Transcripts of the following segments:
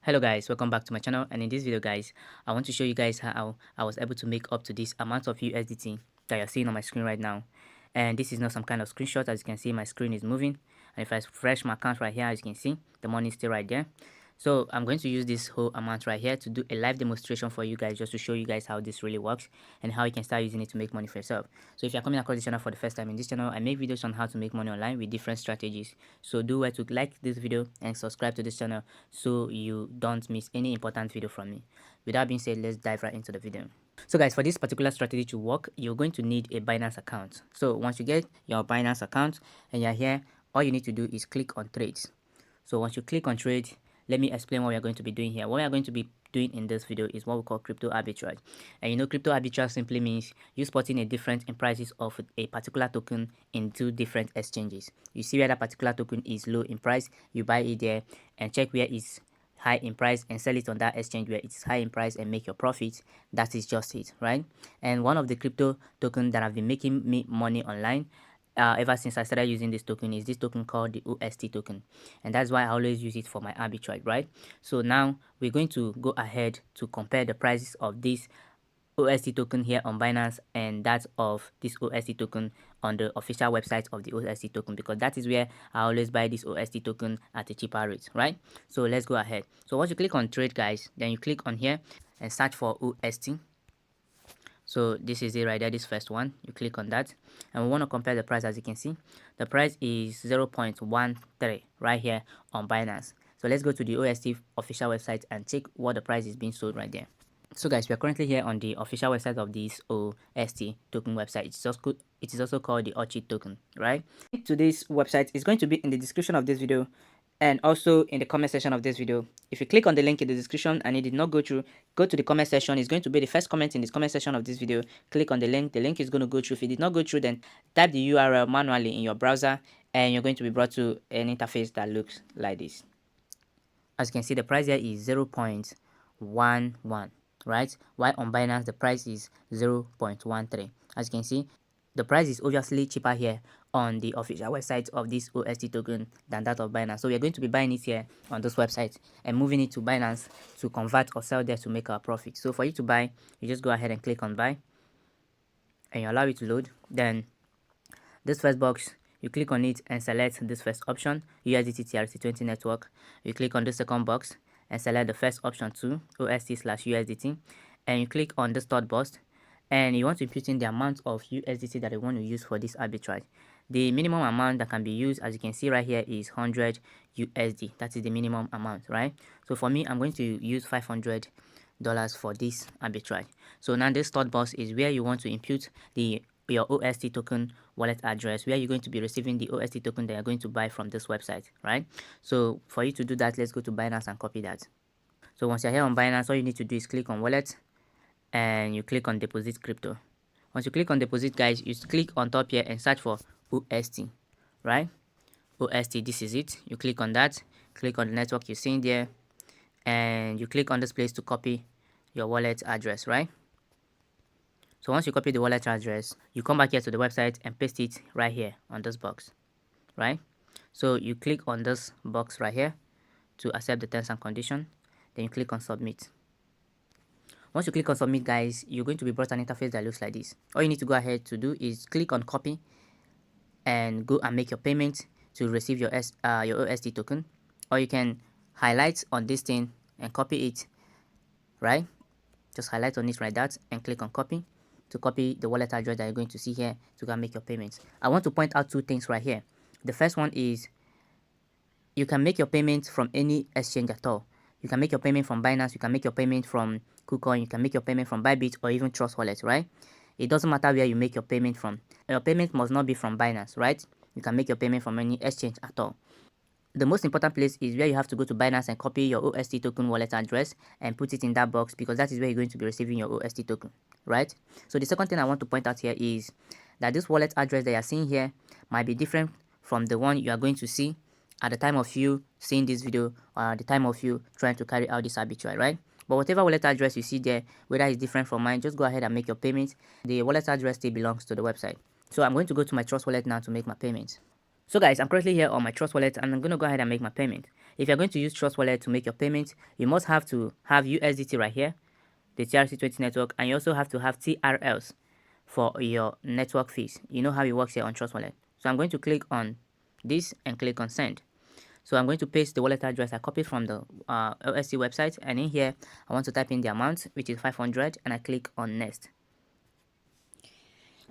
Hello guys, welcome back to my channel, and in this video guys I want to show you guys how I was able to make up to this amount of USDT that you're seeing on my screen right now. And this is not some kind of screenshot. As you can see, my screen is moving, and if I refresh my account right here, as you can see, the money is still right there. So I'm going to use this whole amount right here to do a live demonstration for you guys, just to show you guys how this really works and how you can start using it to make money for yourself. So if you're coming across this channel for the first time, in this channel I make videos on how to make money online with different strategies. So do well to like this video and subscribe to this channel so you don't miss any important video from me. With that being said, let's dive right into the video. So guys, for this particular strategy to work, you're going to need a Binance account. So once you get your Binance account and you're here, all you need to do is click on trades. So once you click on trade, let me explain what we are going to be doing here. What we are going to be doing in this video is what we call crypto arbitrage. And you know, crypto arbitrage simply means you spotting a difference in prices of a particular token in two different exchanges. You see where that particular token is low in price, you buy it there and check where it's high in price and sell it on that exchange where it's high in price and make your profit. That is just it, right? And one of the crypto tokens that have been making me money online ever since I started using this token is this token called the Usdt token, and that's why I always use it for my arbitrage, right? So now we're going to go ahead to compare the prices of this Usdt token here on Binance and that of this Usdt token on the official website of the Usdt token, because that is where I always buy this Usdt token at a cheaper rate, right? So let's go ahead. So once you click on trade guys, then you click on here and search for UST. So this is it right there, this first one. You click on that and we want to compare the price. As you can see, the price is 0.13 right here on Binance. So let's go to the UST official website and check what the price is being sold right there. So guys, we are currently here on the official website of this UST token website. It is also called the Usdt token, right? Link to this website is going to be in the description of this video and also in the comment section of this video. If you click on the link in the description and it did not go through, go to the comment section. It's going to be the first comment in this comment section of this video. Click on the link is going to go through. If it did not go through, then type the URL manually in your browser and you're going to be brought to an interface that looks like this. As you can see, the price here is 0.11, right? While on Binance the price is 0.13. As you can see, the price is obviously cheaper here on the official website of this UST token than that of Binance. So we are going to be buying it here on this website and moving it to Binance to convert or sell there to make our profit. So for you to buy, you just go ahead and click on buy and you allow it to load. Then this first box, you click on it and select this first option, USDT TRC20 network. You click on the second box and select the first option too, UST/USDT, and you click on this third box and you want to input in the amount of USDT that you want to use for this arbitrage. The minimum amount that can be used, as you can see right here, is 100 USD. That is the minimum amount, right? So for me, I'm going to use $500 for this arbitrage. So now this third box is where you want to input your UST token wallet address, where you're going to be receiving the UST token that you're going to buy from this website, right? So for you to do that, let's go to Binance and copy that. So once you're here on Binance, all you need to do is click on wallet and you click on deposit crypto. Once you click on deposit guys, you click on top here and search for UST, right? UST, this is it. You click on that, click on the network you're seeing there, and you click on this place to copy your wallet address, right? So once you copy the wallet address, you come back here to the website and paste it right here on this box, right? So you click on this box right here to accept the terms and condition, then you click on submit. Once you click on submit guys, you're going to be brought an interface that looks like this. All you need to go ahead to do is click on copy and go and make your payment to receive your UST token, or you can highlight on this thing and copy it, right? Just highlight on it like that and click on copy to copy the wallet address that you're going to see here to go and make your payments. I want to point out two things right here. The first one is you can make your payments from any exchange at all. You can make your payment from Binance, you can make your payment from KuCoin, you can make your payment from Bybit or even Trust Wallet, right? It doesn't matter where you make your payment from. Your payment must not be from Binance, right? You can make your payment from any exchange at all. The most important place is where you have to go to Binance and copy your UST token wallet address and put it in that box, because that is where you're going to be receiving your UST token, right? So the second thing I want to point out here is that this wallet address that you're seeing here might be different from the one you are going to see at the time of you seeing this video or at the time of you trying to carry out this arbitrage, right? But whatever wallet address you see there, whether it's different from mine, just go ahead and make your payment. The wallet address still belongs to the website. So I'm going to go to my Trust Wallet now to make my payment. So guys, I'm currently here on my Trust Wallet and I'm going to go ahead and make my payment. if you're going to use Trust Wallet to make your payment, you must have to have USDT right here, the TRC20 network, and you also have to have TRLs for your network fees. You know how it works here on Trust Wallet. So I'm going to click on this and click on send. So I'm going to paste the wallet address I copied from the UST website, and in here I want to type in the amount, which is 500, and I click on next.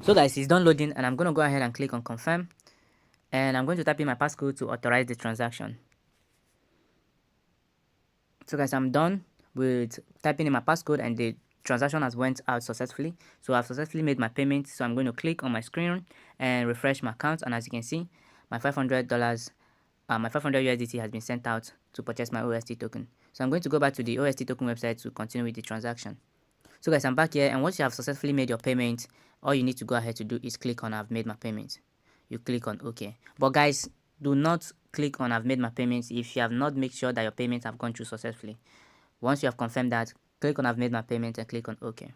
So guys, it's done loading, and I'm going to go ahead and click on confirm, and I'm going to type in my passcode to authorize the transaction. So guys, I'm done with typing in my passcode, and the transaction has went out successfully. So I've successfully made my payment. So I'm going to click on my screen and refresh my account, and as you can see, my $500 my 500 USDT has been sent out to purchase my UST token. So I'm going to go back to the UST token website to continue with the transaction. So guys, I'm back here, and once you have successfully made your payment, all you need to go ahead to do is click on I've made my payment. You click on OK. But guys, do not click on I've made my payments if you have not made sure that your payments have gone through successfully. Once you have confirmed that, click on I've made my payment and click on OK.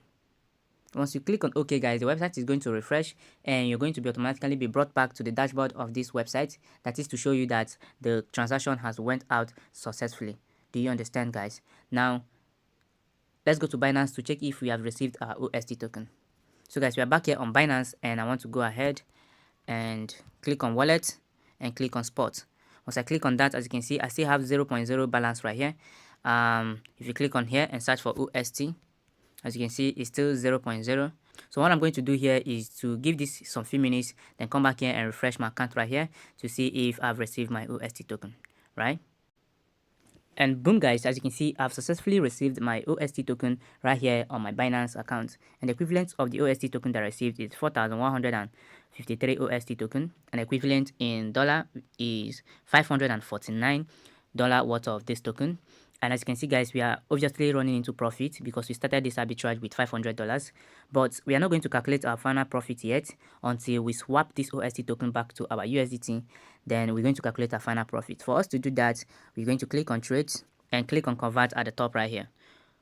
Once you click on OK, guys, the website is going to refresh, and you're going to be automatically be brought back to the dashboard of this website. That is to show you that the transaction has went out successfully. Do you understand, guys? Now, let's go to Binance to check if we have received our UST token. So guys, we are back here on Binance, and I want to go ahead and click on wallet and click on spot. Once I click on that, as you can see, I still have 0.0 balance right here. If you click on here and search for UST, as you can see, it's still 0.0. So what I'm going to do here is to give this some few minutes, then come back here and refresh my account right here to see if I've received my UST token, right? And boom, guys, as you can see, I've successfully received my UST token right here on my Binance account. And the equivalent of the UST token that I received is 4,153 UST token. And the equivalent in dollar is $549 worth of this token. And as you can see, guys, we are obviously running into profit because we started this arbitrage with $500. But we are not going to calculate our final profit yet until we swap this UST token back to our USDT. Then we're going to calculate our final profit. For us to do that, we're going to click on trades and click on convert at the top right here.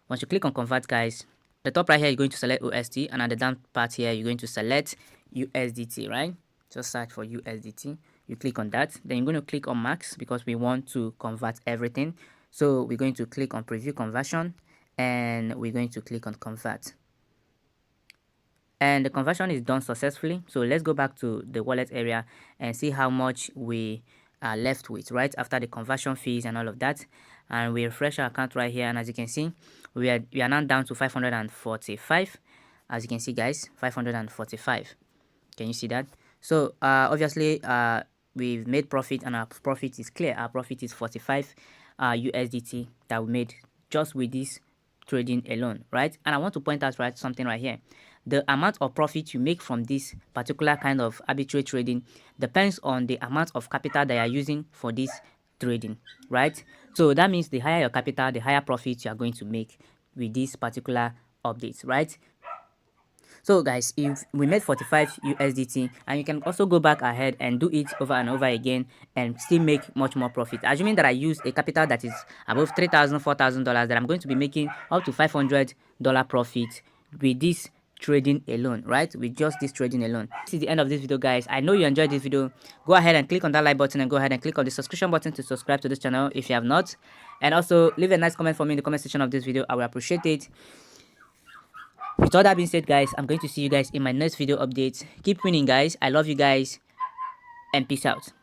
Once you click on convert, guys, the top right here, you're going to select USD, and at the down part here, you're going to select USDT, right? Just search for USDT. You click on that. Then you're going to click on max because we want to convert everything. So we're going to click on preview conversion, and we're going to click on convert. And the conversion is done successfully. So let's go back to the wallet area and see how much we are left with right after the conversion fees and all of that. And we refresh our account right here, and as you can see, we are now down to 545. As you can see, guys, 545. Can you see that? So obviously we've made profit, and our profit is clear. Our profit is 45 USDT that we made just with this trading alone, right? And I want to point out something right here. The amount of profit you make from this particular kind of arbitrage trading depends on the amount of capital that you are using for this trading, right? So that means the higher your capital, the higher profit you are going to make with this particular update, right? So guys, if we made 45 USDT, and you can also go back ahead and do it over and over again and still make much more profit. Assuming that I use a capital that is above $3,000, $4,000, that I'm going to be making up to $500 profit with this trading alone, right? With just this trading alone. This is the end of this video, guys. I know you enjoyed this video. Go ahead and click on that like button, and go ahead and click on the subscription button to subscribe to this channel if you have not. And also leave a nice comment for me in the comment section of this video. I will appreciate it. With all that being said, guys, I'm going to see you guys in my next video update. Keep winning, guys. I love you guys, and peace out.